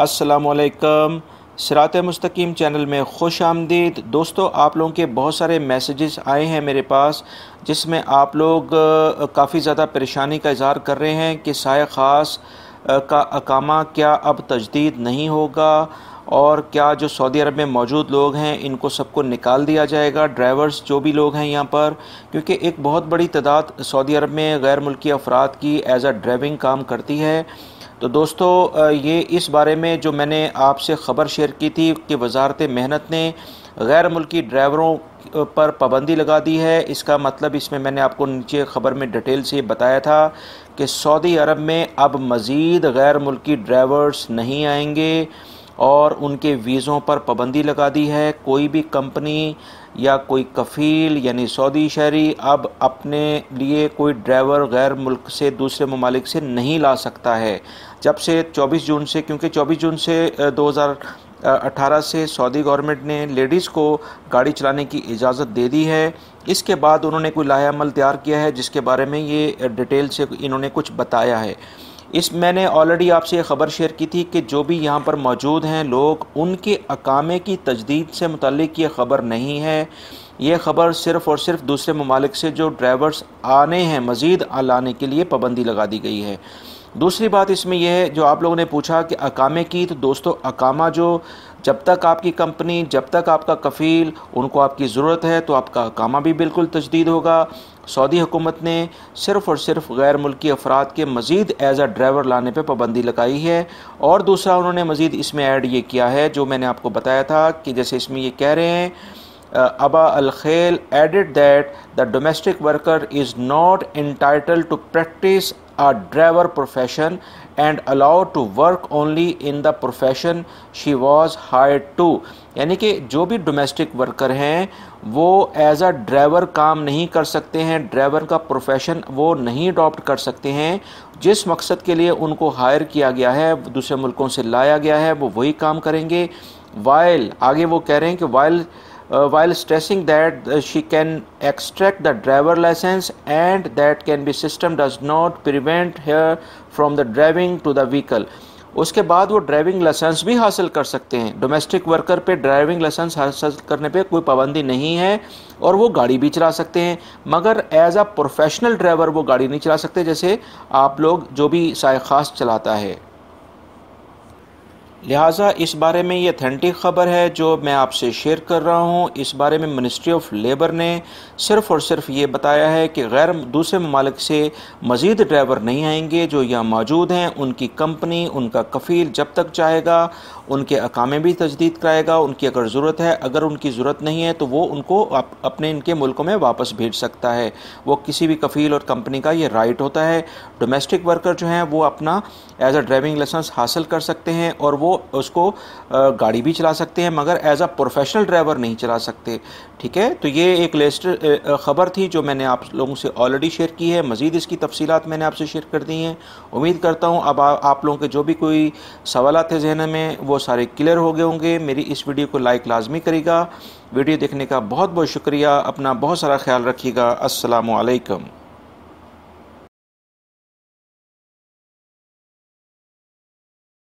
अस्सलामुअलैकुम। सिरात मुस्तकीम चैनल में खुश आमदीद। दोस्तों, आप लोगों के बहुत सारे मैसेजेस आए हैं मेरे पास, जिसमें आप लोग काफ़ी ज़्यादा परेशानी का इज़हार कर रहे हैं कि साय ख़ास का इक़ामा क्या अब तजदीद नहीं होगा, और क्या जो सऊदी अरब में मौजूद लोग हैं इनको सबको निकाल दिया जाएगा, ड्राइवर्स जो भी लोग हैं यहाँ पर, क्योंकि एक बहुत बड़ी तादाद सऊदी अरब में गैर मुल्की अफराद की एज़ आ ड्राइविंग काम करती है। तो दोस्तों, ये इस बारे में जो मैंने आपसे ख़बर शेयर की थी कि वज़ारत मेहनत ने गैर मुल्की ड्राइवरों पर पाबंदी लगा दी है। इसका मतलब इसमें मैंने आपको नीचे ख़बर में डिटेल से बताया था कि सऊदी अरब में अब मज़ीद गैर मुल्की ड्राइवर्स नहीं आएंगे और उनके वीज़ों पर पाबंदी लगा दी है। कोई भी कंपनी या कोई कफ़ील यानी सऊदी शहरी अब अपने लिए कोई ड्राइवर गैर मुल्क से दूसरे ममालिक से नहीं ला सकता है। जब से 24 जून से, क्योंकि 24 जून से 2018 से सऊदी गवर्नमेंट ने लेडीज़ को गाड़ी चलाने की इजाज़त दे दी है। इसके बाद उन्होंने कोई लाहेअमल तैयार किया है जिसके बारे में ये डिटेल से इन्होंने कुछ बताया है। मैंने ऑलरेडी आपसे ये ख़बर शेयर की थी कि जो भी यहाँ पर मौजूद हैं लोग, उनके इक़ामे की तजदीद से मुतल्लिक़ ये ख़बर नहीं है। ये ख़बर सिर्फ़ और सिर्फ दूसरे ममालिक से जो ड्राइवर्स आने हैं मज़ीद लाने के लिए पाबंदी लगा दी गई है। दूसरी बात इसमें यह है, जो आप लोगों ने पूछा कि इक़ामे की, तो दोस्तों इक़ामा जो जब तक आपकी कंपनी, जब तक आपका कफ़ील, उनको आपकी ज़रूरत है तो आपका इक़ामा भी बिल्कुल तजदीद होगा। सऊदी हुकूमत ने सिर्फ़ और सिर्फ गैर मुल्की अफराद के मज़ीद एज़ आ ड्राइवर लाने पर पाबंदी लगाई है। और दूसरा उन्होंने मज़ीद इसमें ऐड ये किया है जो मैंने आपको बताया था कि जैसे इसमें ये कह रहे हैं, अबा अल-खेल added that the domestic worker is not entitled to practice a driver profession and allowed to work only in the profession she was hired to। यानी कि जो भी डोमेस्टिक वर्कर हैं वो एज आ ड्राइवर काम नहीं कर सकते हैं, ड्राइवर का प्रोफेशन वो नहीं अडॉप्ट कर सकते हैं। जिस मकसद के लिए उनको हायर किया गया है, दूसरे मुल्कों से लाया गया है, वो वही काम करेंगे। वाइल, आगे वो कह रहे हैं कि while stressing that she can extract the driver license and that can be system does not prevent her from the driving to the vehicle। उसके बाद वो ड्राइविंग लाइसेंस भी हासिल कर सकते हैं। डोमेस्टिक वर्कर पे ड्राइविंग लाइसेंस हासिल करने पे कोई पाबंदी नहीं है और वो गाड़ी भी चला सकते हैं, मगर एज आ प्रोफेशनल ड्राइवर वो गाड़ी नहीं चला सकते, जैसे आप लोग जो भी साय ख़ास चलाता है। लिहाजा इस बारे में ये अथेंटिक ख़बर है जो मैं आपसे शेयर कर रहा हूँ। इस बारे में मिनिस्ट्री ऑफ लेबर ने सिर्फ़ और सिर्फ ये बताया है कि गैर दूसरे ममालिक से मज़ीद ड्राइवर नहीं आएंगे। जो यहाँ मौजूद हैं उनकी कंपनी, उनका कफ़ील जब तक चाहेगा उनके इक़ामे भी तजदीद कराएगा। उनकी अगर ज़रूरत है, अगर उनकी ज़रूरत नहीं है तो वो उनको अपने इनके मुल्कों में वापस भेज सकता है। वो किसी भी कफ़ील और कंपनी का ये राइट होता है। डोमेस्टिक वर्कर जो हैं वो अपना एज आ ड्राइविंग लाइसेंस हासिल कर सकते हैं और वो उसको गाड़ी भी चला सकते हैं, मगर एज आ प्रोफेशनल ड्राइवर नहीं चला सकते। ठीक है, तो ये एक लेटेस्ट ख़बर थी जो मैंने आप लोगों से ऑलरेडी शेयर की है। मज़ीद इसकी तफसीलात मैंने आपसे शेयर कर दी हैं। उम्मीद करता हूँ अब आप लोगों के जो भी कोई सवालात थे ज़हन में वो सारे क्लियर हो गए होंगे। मेरी इस वीडियो को लाइक लाजमी करेगा। वीडियो देखने का बहुत बहुत शुक्रिया। अपना बहुत सारा ख्याल रखिएगा। अस्सलामु अलैकुम।